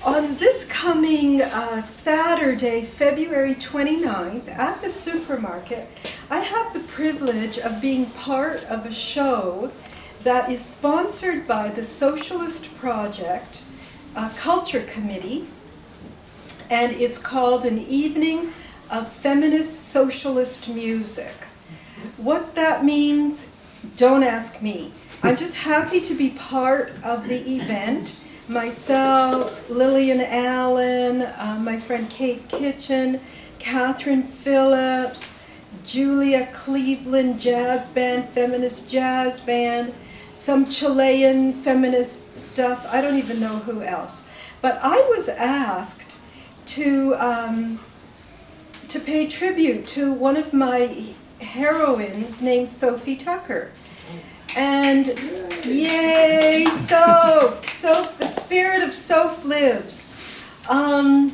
On this coming Saturday, February 29th, at the supermarket, I have the privilege of being part of a show that is sponsored by the Socialist Project Culture Committee, and it's called An Evening of Feminist Socialist Music. What that means, don't ask me. I'm just happy to be part of the event. Myself, Lillian Allen, my friend Kate Kitchen, Catherine Phillips, Julia Cleveland Jazz Band, feminist jazz band, some Chilean feminist stuff. I don't even know who else. But I was asked to pay tribute to one of my heroines named Sophie Tucker. And yay, Soph, the spirit of Soph lives. And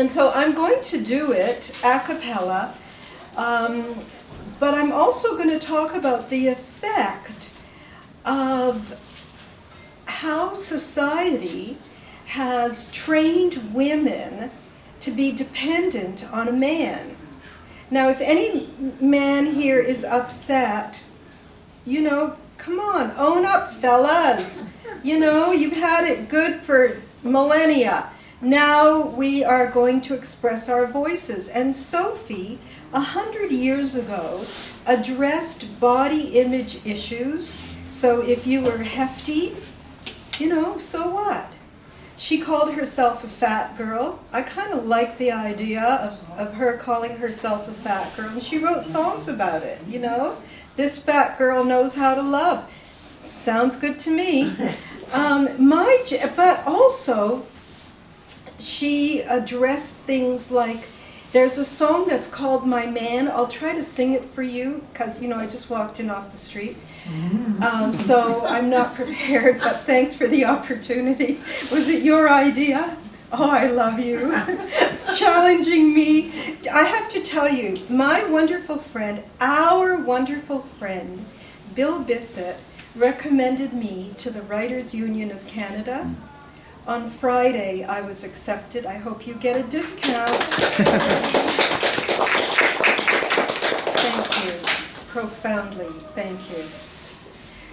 so I'm going to do it a cappella, but I'm also going to talk about the effect of how society has trained women to be dependent on a man. Now, if any man here is upset, you know, come on, own up, fellas. You know, you've had it good for millennia. Now we are going to express our voices. And Sophie, 100 years ago, addressed body image issues. So if you were hefty, you know, so what? She called herself a fat girl. I kind of like the idea of her calling herself a fat girl. And she wrote songs about it, you know. This fat girl knows how to love. Sounds good to me. But also, she addressed things like, there's a song that's called My Man. I'll try to sing it for you, because, you know, I just walked in off the street. So I'm not prepared, but thanks for the opportunity. Was it your idea? Oh, I love you. Challenging me. I have to tell you, my wonderful friend, our wonderful friend, Bill Bissett, recommended me to the Writers' Union of Canada. On Friday, I was accepted. I hope you get a discount. Thank you. Profoundly, thank you.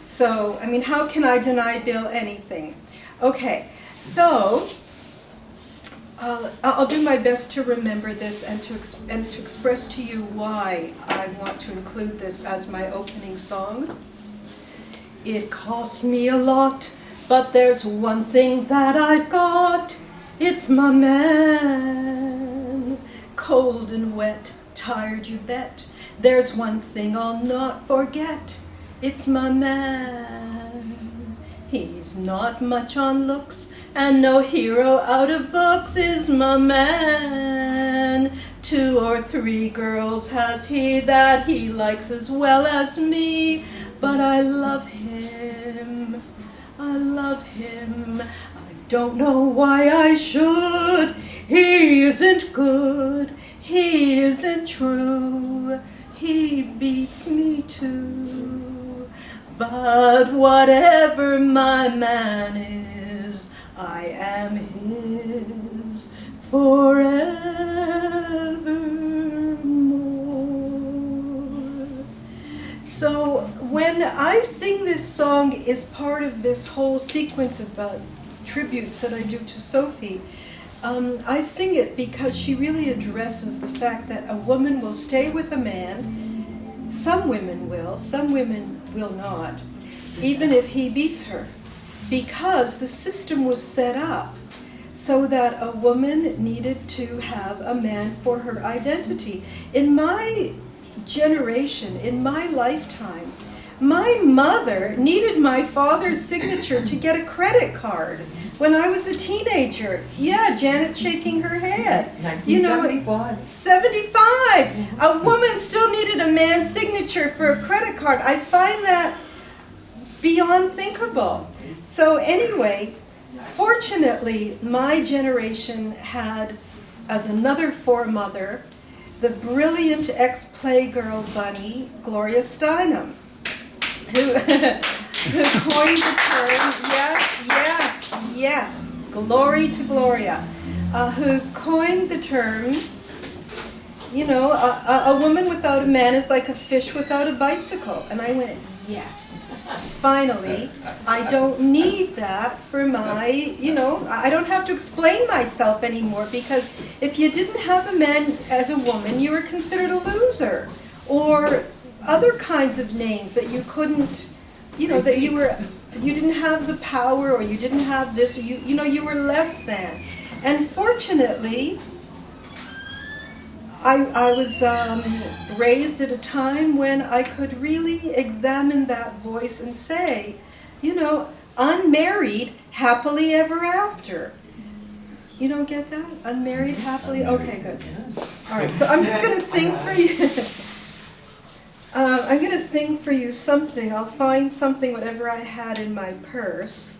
So, I mean, how can I deny Bill anything? Okay, so I'll do my best to remember this and to express to you why I want to include this as my opening song. It cost me a lot, but there's one thing that I've got. It's my man. Cold and wet, tired you bet. There's one thing I'll not forget. It's my man. He's not much on looks, and no hero out of books is my man. 2 or 3 girls has he that he likes as well as me, but I love him, I love him. I don't know why I should. He isn't good, he isn't true, he beats me too. But whatever my man is, I am his forevermore. So when I sing this song is part of this whole sequence of tributes that I do to Sophie. I sing it because she really addresses the fact that a woman will stay with a man. Some women will not, even if he beats her, because the system was set up so that a woman needed to have a man for her identity. In my generation, in my lifetime, my mother needed my father's signature to get a credit card when I was a teenager. Yeah, Janet's shaking her head. 1975. 75! A woman still needed a man's signature for a credit card. I find that beyond thinkable. So anyway, fortunately, my generation had, as another foremother, the brilliant ex-playgirl bunny, Gloria Steinem, who coined the term, yes, glory to Gloria, who coined the term, you know, a woman without a man is like a fish without a bicycle. And I went, yes, finally, I don't need that for my, you know, I don't have to explain myself anymore, because if you didn't have a man as a woman, you were considered a loser, or other kinds of names that you couldn't, you know, that you didn't have the power, or you didn't have this, or you know, you were less than. And fortunately, I was raised at a time when I could really examine that voice and say, you know, unmarried, happily ever after. You don't get that? Unmarried, happily? Okay, good. All right, so I'm just going to sing for you. I'm going to sing for you something. I'll find something, whatever I had in my purse.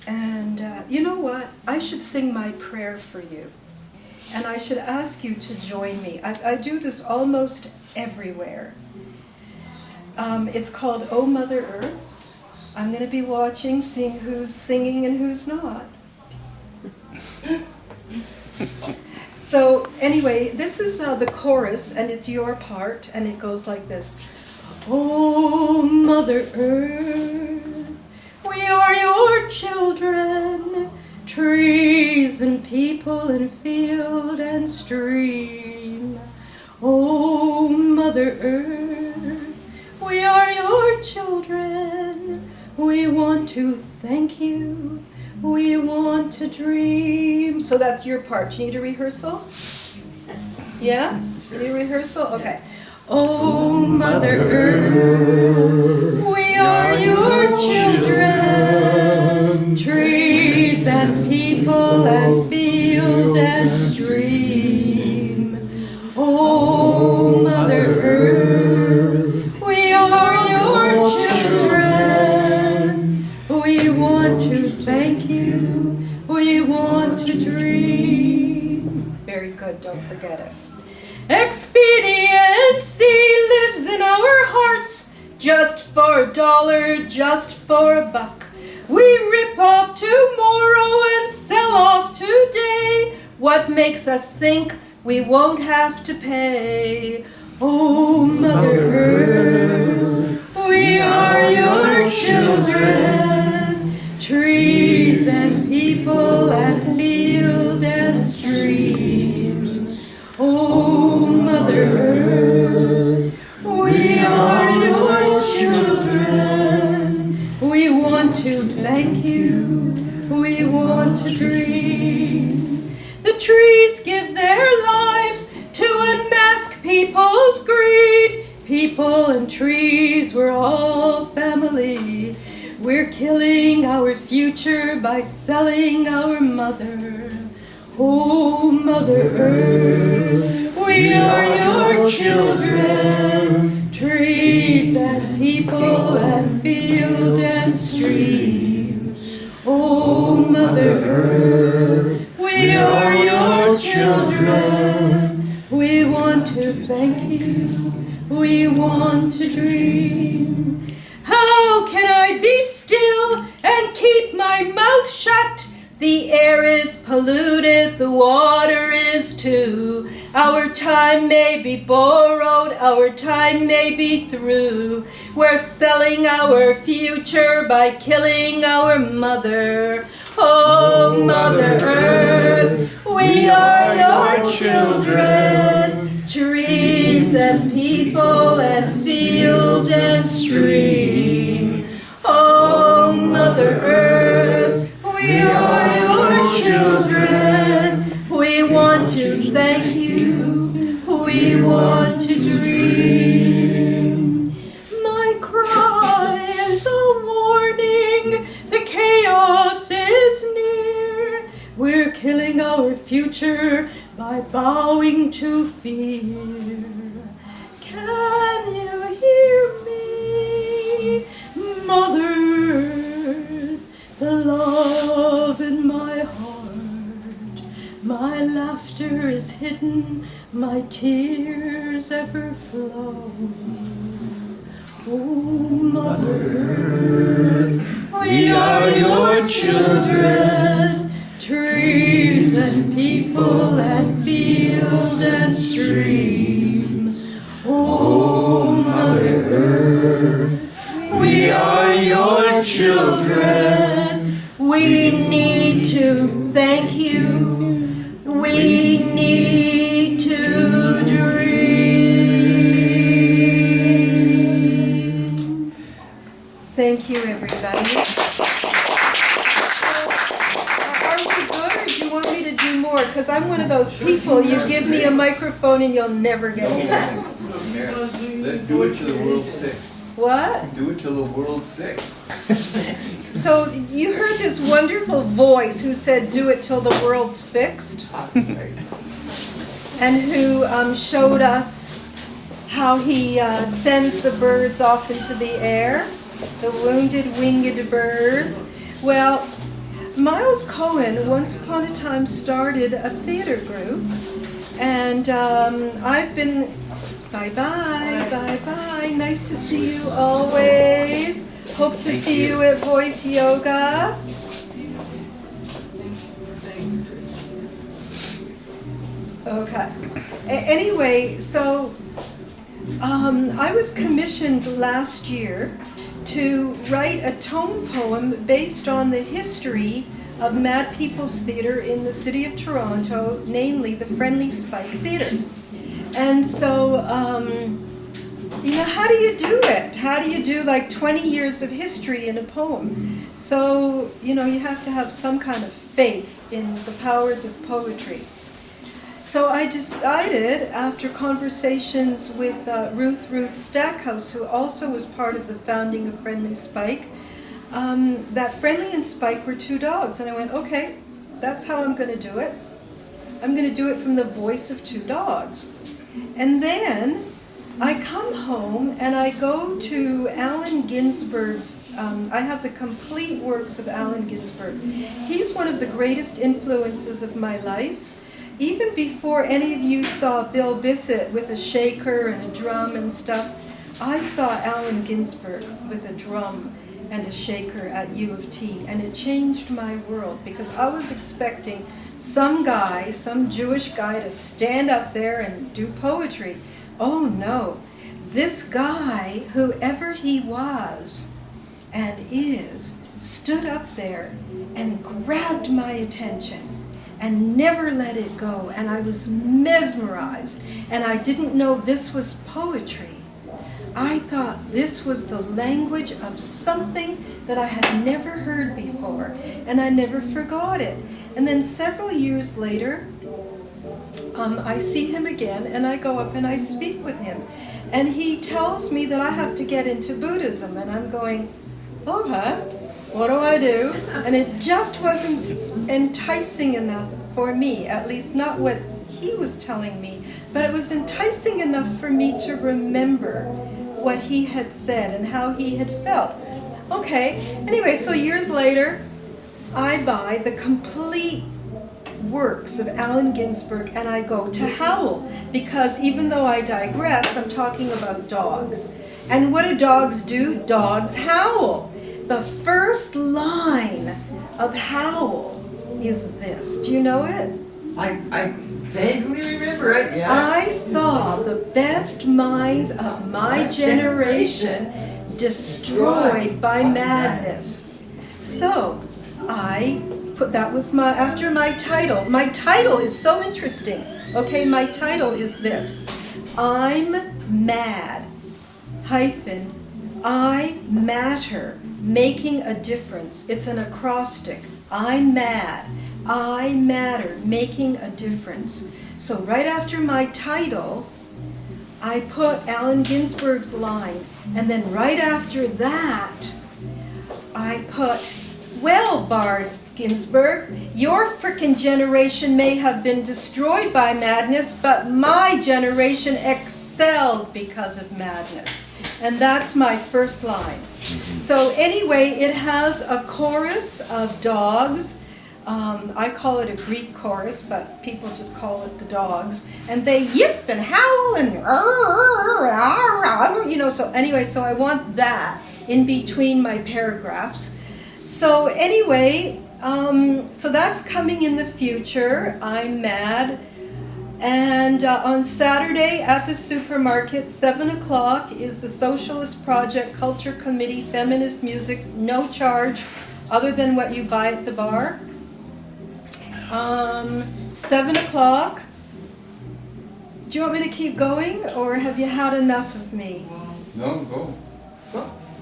And you know what? I should sing my prayer for you. And I should ask you to join me. I do this almost everywhere. It's called Oh Mother Earth. I'm going to be watching, seeing who's singing and who's not. So anyway, this is the chorus, and it's your part, and it goes like this. Oh Mother Earth, we are your children, trees and people and field and stream. Oh Mother Earth, we are your children. We want to thank you. We want to dream. So that's your part. You need a rehearsal? Yeah? You need a rehearsal? Okay. Oh Mother Earth, we are your children, trees and people and field and stream. Oh Mother Earth, we are your children. We want to thank you. We want to dream. Very good, don't forget it. Expediency lives in our hearts, just for $1, just for $1. We rip off tomorrow and sell off today. What makes us think we won't have to pay? Oh Mother Earth, we are your children, trees and people and field and streams. Oh Mother Earth, we are your children. We want to thank you. We want to dream. The trees give their lives to unmask people's greed. People and trees, we're all family. We're killing our future by selling our mother. Oh Mother Earth, we are your children, trees and people and field and streams. Oh Mother Earth, we are your children. We want to thank you. We want to dream. How can I be still and keep my mouth shut? The air is polluted, the water is too. Our time may be borrowed, our time may be through. We're selling our future by killing our mother. Oh Mother Earth, we are your children, trees and people and field and stream. Oh Mother Earth, we are your children. We want to thank you. We want to dream. My cry is a warning. The chaos is near. We're killing our future by bowing to fear. Can you hear me, Mother? The love in my heart, my laughter is hidden, my tears ever flow. Oh Mother Earth, we are your children, trees and people and fields and streams. Oh, Mother Earth, we are your children. We need to thank you. We need to dream. Thank you, everybody. Are we good, or do you want me to do more? Because I'm one of those people, you give me a microphone and you'll never get it back. Do it till the world's sick. What? Do it till the world's sick. So you heard this wonderful voice who said, do it till the world's fixed, and who showed us how he sends the birds off into the air, the wounded winged birds. Well, Miles Cohen once upon a time started a theater group, and I've been, bye-bye, bye-bye, nice to see you always. Hope to see you at Voice Yoga. Okay. Anyway, so I was commissioned last year to write a tone poem based on the history of Mad People's Theatre in the city of Toronto, namely the Friendly Spike Theatre. And so, how do you do it? How do you do like 20 years of history in a poem? So, you have to have some kind of faith in the powers of poetry. So I decided, after conversations with Ruth Stackhouse, who also was part of the founding of Friendly Spike, that Friendly and Spike were two dogs. And I went, okay, that's how I'm going to do it. I'm going to do it from the voice of two dogs. And then I come home and I go to Allen Ginsberg's, I have the complete works of Allen Ginsberg. He's one of the greatest influences of my life. Even before any of you saw Bill Bissett with a shaker and a drum and stuff, I saw Allen Ginsberg with a drum and a shaker at U of T, and it changed my world because I was expecting some guy, some Jewish guy, to stand up there and do poetry. Oh no, this guy, whoever he was and is, stood up there and grabbed my attention and never let it go, and I was mesmerized, and I didn't know this was poetry. I thought this was the language of something that I had never heard before, and I never forgot it. And then several years later, I see him again, and I go up and I speak with him. And he tells me that I have to get into Buddhism, and I'm going, okay, what do I do? And it just wasn't enticing enough for me, at least not what he was telling me, but it was enticing enough for me to remember what he had said and how he had felt. Okay, anyway, so years later, I buy the complete works of Allen Ginsberg and I go to howl, because even though I digress, I'm talking about dogs. And what do dogs do? Dogs howl. The first line of Howl is this. Do you know it? I vaguely remember it, yeah. I saw the best minds of my generation destroyed by madness. So I put, that was after my title. My title is so interesting. Okay, my title is this. I'm mad, hyphen, I matter, making a difference. It's an acrostic. I'm mad, I matter, making a difference. So right after my title, I put Allen Ginsberg's line. And then right after that, I put, well, Bard Ginsberg, your frickin' generation may have been destroyed by madness, but my generation excelled because of madness. And that's my first line. So anyway, it has a chorus of dogs. I call it a Greek chorus, but people just call it the dogs. And they yip and howl and so anyway, so I want that in between my paragraphs. So anyway, So that's coming in the future. I'm mad. And on Saturday at the supermarket, 7 o'clock, is the Socialist Project Culture Committee Feminist Music, no charge other than what you buy at the bar. 7 o'clock. Do you want me to keep going, or have you had enough of me? No, go.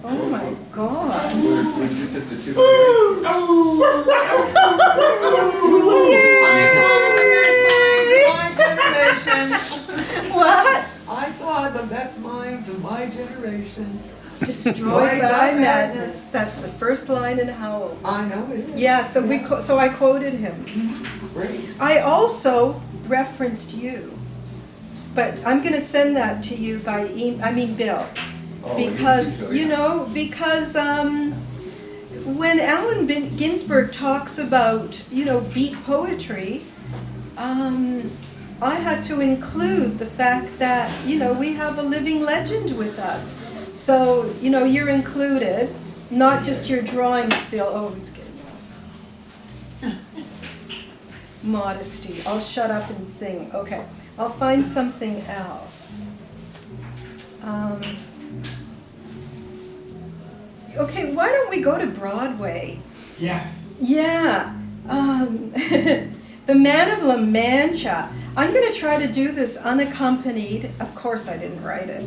Oh my God. Where'd you get the two? What? I saw the best minds of my generation. Destroyed by madness. That's the first line in Howl. I know it is. Yeah, so so I quoted him. Great. I also referenced you, but I'm going to send that to you by Bill, Oh, because you know, because when Allen Ginsberg talks about beat poetry, I had to include the fact that we have a living legend with us. So you're included, not just your drawings, Bill. Oh, he's getting off. Modesty. I'll shut up and sing. Okay, I'll find something else. Okay, why don't we go to Broadway? Yes. Yeah. The Man of La Mancha. I'm going to try to do this unaccompanied. Of course I didn't write it.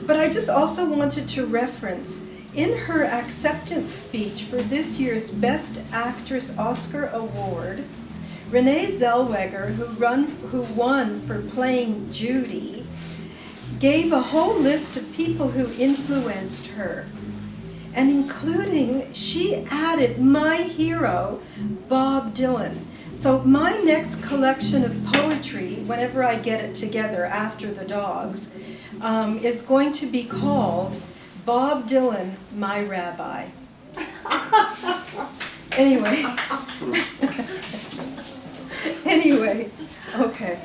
But I just also wanted to reference, in her acceptance speech for this year's Best Actress Oscar Award, Renee Zellweger, who won for playing Judy, gave a whole list of people who influenced her. And including, she added my hero, Bob Dylan. So my next collection of poetry, whenever I get it together after the dogs, is going to be called Bob Dylan, My Rabbi. Anyway, okay.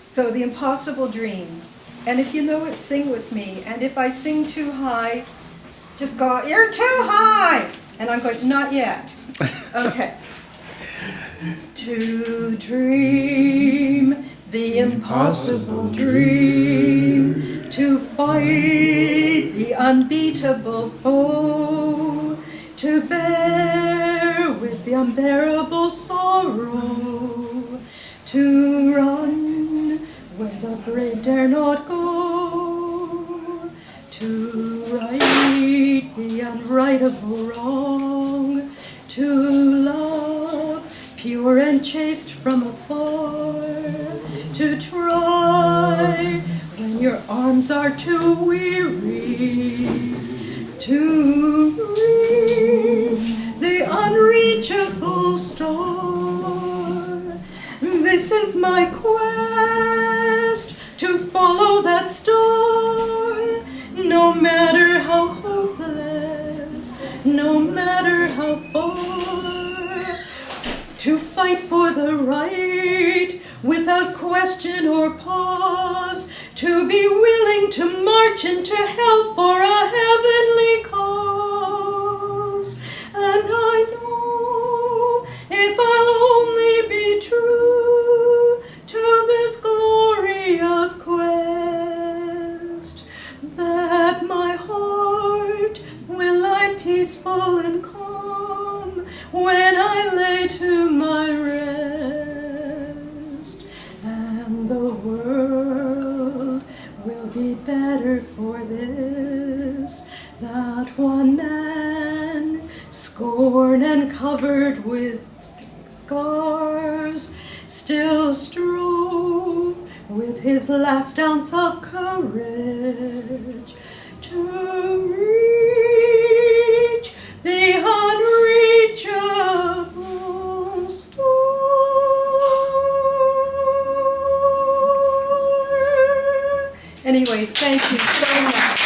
So The Impossible Dream. And if you know it, sing with me. And if I sing too high, just go, you're too high! And I'm going, not yet. Okay. To dream the impossible dream, to fight the unbeatable foe, to bear with the unbearable sorrow, to run where the brave dare not go, to right the unrightable wrong, to love pure and chaste from afar, to try when your arms are too weary, to reach the unreachable star. This is my quest, to follow that star, no matter how hopeless, no matter how far. To fight for the right without question or pause, to be willing to march into hell for a heavenly cause. And I know if I'll only be true to this glorious quest, that my heart will lie peaceful and calm when I lay to my rest, and the world will be better for this, that one man, scorned and covered with scars, still strove with his last ounce of courage to reach the unreachable star. Anyway, thank you so much.